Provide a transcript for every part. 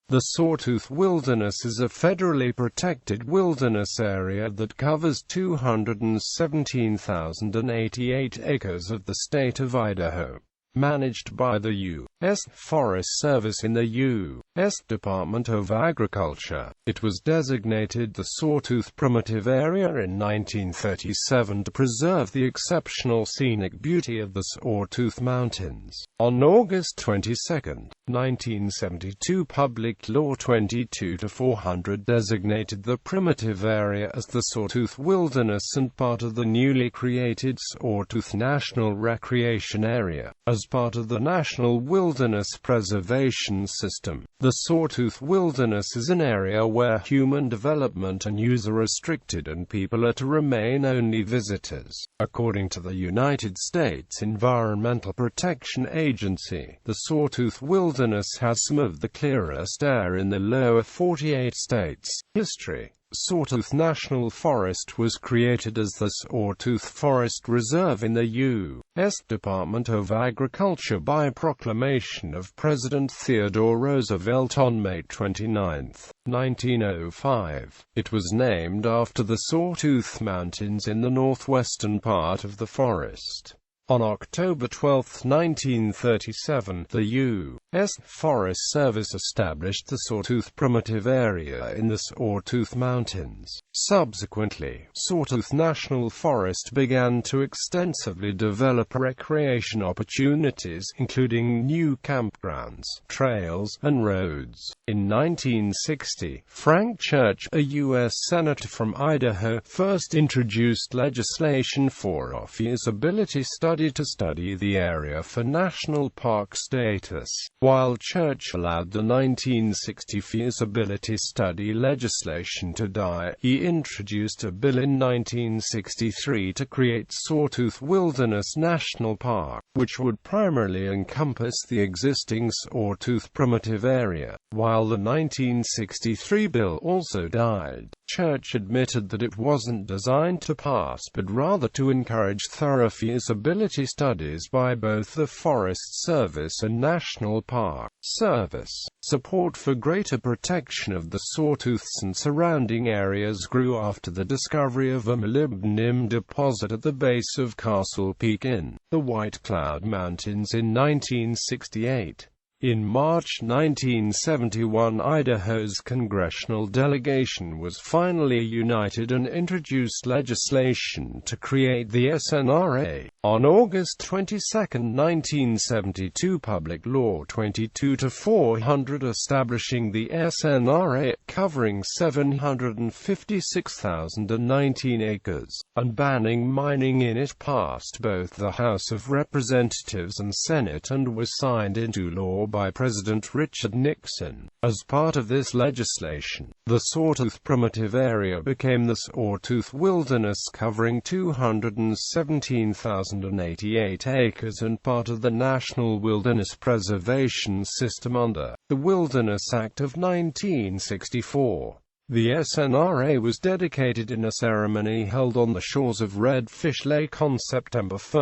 The Sawtooth Wilderness is a federally protected wilderness area that covers 217,088 acres of the state of Idaho, managed by the U.S.Forest Service in the U.S. Department of Agriculture. It was designated the Sawtooth Primitive Area in 1937 to preserve the exceptional scenic beauty of the Sawtooth Mountains. On August 22, 1972, Public Law 22-400 designated the Primitive Area as the Sawtooth Wilderness and part of the newly created Sawtooth National Recreation Area, as part of the National Wilderness Preservation System. The Sawtooth Wilderness is an area where human development and use are restricted and people are to remain only visitors. According to the United States Environmental Protection Agency, the Sawtooth Wilderness has some of the clearest air in the lower 48 states. History. Sawtooth National Forest was created as the Sawtooth Forest Reserve in the U.S. Department of Agriculture by proclamation of President Theodore Roosevelt on May 29, 1905. It was named after the Sawtooth Mountains in the northwestern part of the forest. On October 12, 1937, the U.S.Forest Service established the Sawtooth Primitive Area in the Sawtooth Mountains. Subsequently, Sawtooth National Forest began to extensively develop recreation opportunities, including new campgrounds, trails, and roads. In 1960, Frank Church, a U.S. Senator from Idaho, first introduced legislation for a feasibility study to study the area for national park status. While Church allowed the 1960 feasibility study legislation to die, he introduced a bill in 1963 to create Sawtooth Wilderness National Park, which would primarily encompass the existing Sawtooth Primitive Area. While the 1963 bill also died, Church admitted that it wasn't designed to pass but rather to encourage thorough feasibility studies by both the Forest Service and National Park Service. Support for greater protection of the Sawtooths and surrounding areas grew after the discovery of a molybdenum deposit at the base of Castle Peak in the White Cloud Mountains in 1968. In March 1971, Idaho's congressional delegation was finally united and introduced legislation to create the SNRA. On August 22, 1972, Public Law 22-400 establishing the SNRA, covering 756,019 acres, and banning mining in it passed both the House of Representatives and Senate and was signed into law by President Richard Nixon. As part of this legislation, the Sawtooth Primitive Area became the Sawtooth Wilderness, covering 217,088 acres and part of the National Wilderness Preservation System under the Wilderness Act of 1964. The SNRA was dedicated in a ceremony held on the shores of Redfish Lake on September 1,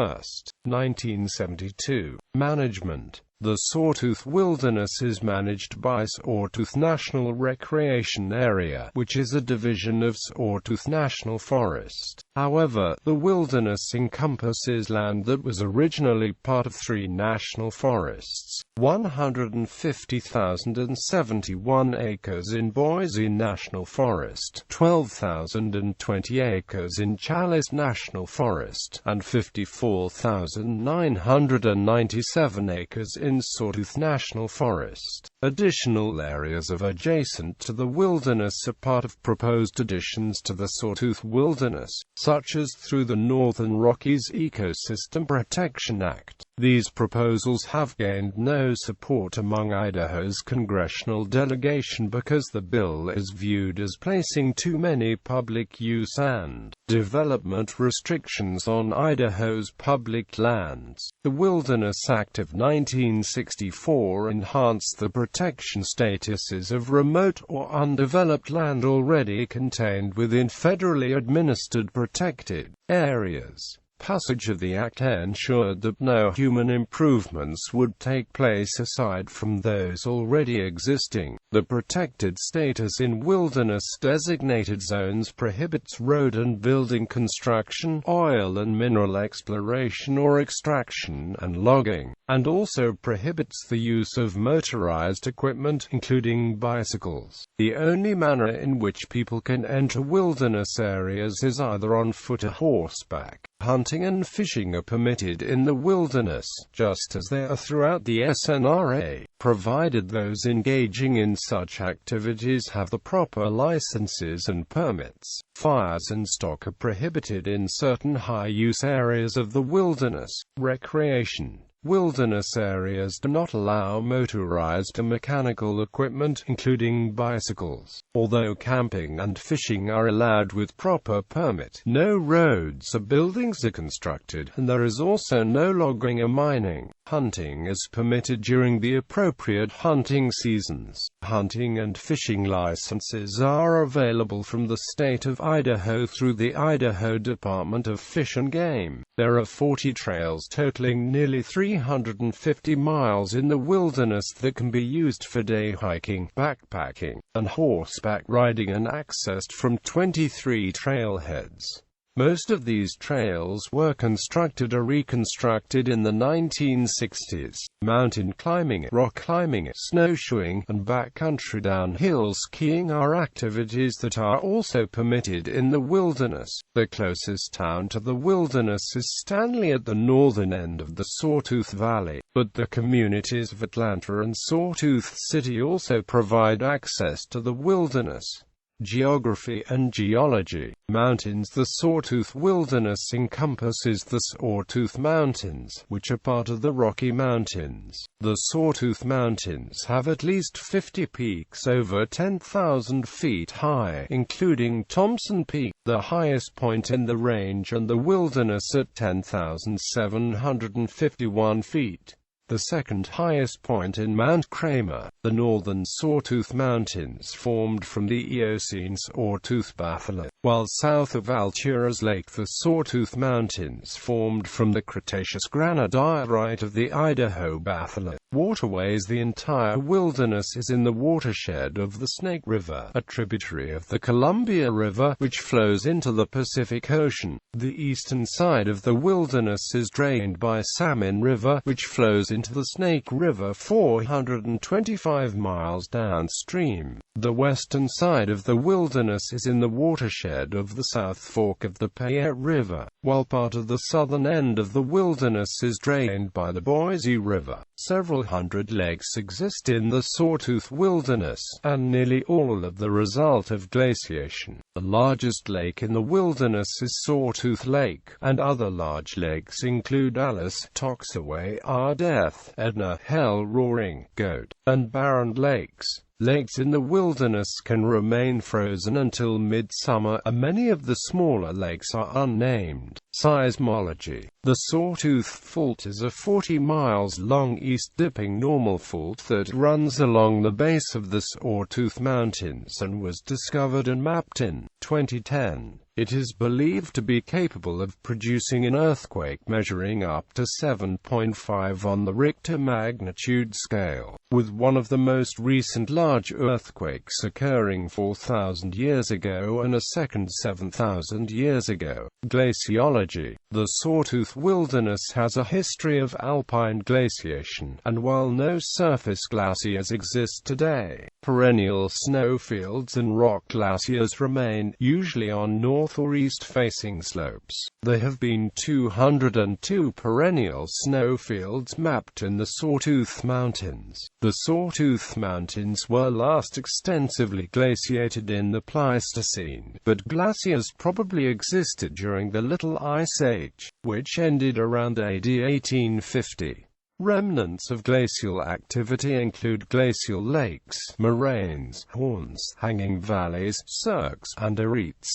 1972. Management. The Sawtooth Wilderness is managed by Sawtooth National Recreation Area, which is a division of Sawtooth National Forest. However, the wilderness encompasses land that was originally part of 3 national forests: 150,071 acres in Boise National Forest, 12,020 acres in Chalice National Forest, and 54,997 acres in Sawtooth National Forest. Additional areas of adjacent to the wilderness are part of proposed additions to the Sawtooth Wilderness, such as through the Northern Rockies Ecosystem Protection Act. These proposals have gained no support among Idaho's congressional delegation because the bill is viewed as placing too many public use and development restrictions on Idaho's public lands. The Wilderness Act of 1964 enhanced the protection statuses of remote or undeveloped land already contained within federally administered protected areas. passage of the Act ensured that no human improvements would take place aside from those already existing. The protected status in wilderness-designated zones prohibits road and building construction, oil and mineral exploration or extraction and logging, and also prohibits the use of motorized equipment, including bicycles. The only manner in which people can enter wilderness areas is either on foot or horseback. Hunting and fishing are permitted in the wilderness, just as they are throughout the SNRA, provided those engaging in such activities have the proper licenses and permits. Fires and stock are prohibited in certain high-use areas of the wilderness. Recreation. Wilderness areas do not allow motorized or mechanical equipment, including bicycles. Although camping and fishing are allowed with proper permit, no roads or buildings are constructed, and there is also no logging or mining. Hunting is permitted during the appropriate hunting seasons. Hunting and fishing licenses are available from the state of Idaho through the Idaho.Department of Fish and Game. There are 40 trails totaling nearly 350 miles in the wilderness that can be used for day hiking, backpacking, and horseback riding, and accessed from 23 trailheads. Most of these trails were constructed or reconstructed in the 1960s. Mountain climbing, rock climbing, snowshoeing, and backcountry downhill skiing are activities that are also permitted in the wilderness. The closest town to the wilderness is Stanley at the northern end of the Sawtooth Valley, but the communities of Atlanta and Sawtooth City also provide access to the wilderness. Geography and geology. Mountains. The Sawtooth Wilderness encompasses the Sawtooth Mountains, which are part of the Rocky Mountains. The Sawtooth Mountains have at least 50 peaks over 10,000 feet high, including Thompson Peak, the highest point in the range, and the wilderness at 10,751 feet. The second highest point in Mount Kramer. The northern Sawtooth Mountains formed from the Eocene Sawtooth batholith, while south of Altura's Lake the Sawtooth Mountains formed from the Cretaceous granodiorite of the Idaho batholith. Waterways. The entire wilderness is in the watershed of the Snake River, a tributary of the Columbia River, which flows into the Pacific Ocean. The eastern side of the wilderness is drained by Salmon River, which flows into the Snake River 425 miles downstream. The western side of the wilderness is in the watershed of the South Fork of the Payette River, while part of the southern end of the wilderness is drained by the Boise River. Several hundred lakes exist in the Sawtooth Wilderness, and nearly all of the result of glaciation. The largest lake in the wilderness is Sawtooth Lake, and other large lakes include Alice, Toxaway, Ardeth, Edna, Hell, Roaring, Goat, and Barren Lakes. Lakes in the wilderness can remain frozen until midsummer, and many of the smaller lakes are unnamed. Seismology. The Sawtooth Fault is a 40 miles long east-dipping normal fault that runs along the base of the Sawtooth Mountains and was discovered and mapped in 2010. It is believed to be capable of producing an earthquake measuring up to 7.5 on the Richter magnitude scale, with one of the most recent large earthquakes occurring 4,000 years ago and a second 7,000 years ago. Glaciology. The Sawtooth Wilderness has a history of alpine glaciation, and while no surface glaciers exist today, perennial snowfields and rock glaciers remain, usually on north or east-facing slopes. There have been 202 perennial snowfields mapped in the Sawtooth Mountains. The Sawtooth Mountains were last extensively glaciated in the Pleistocene, but glaciers probably existed during the Little Ice Age, which ended around AD 1850. Remnants of glacial activity include glacial lakes, moraines, horns, hanging valleys, cirques, and arêtes.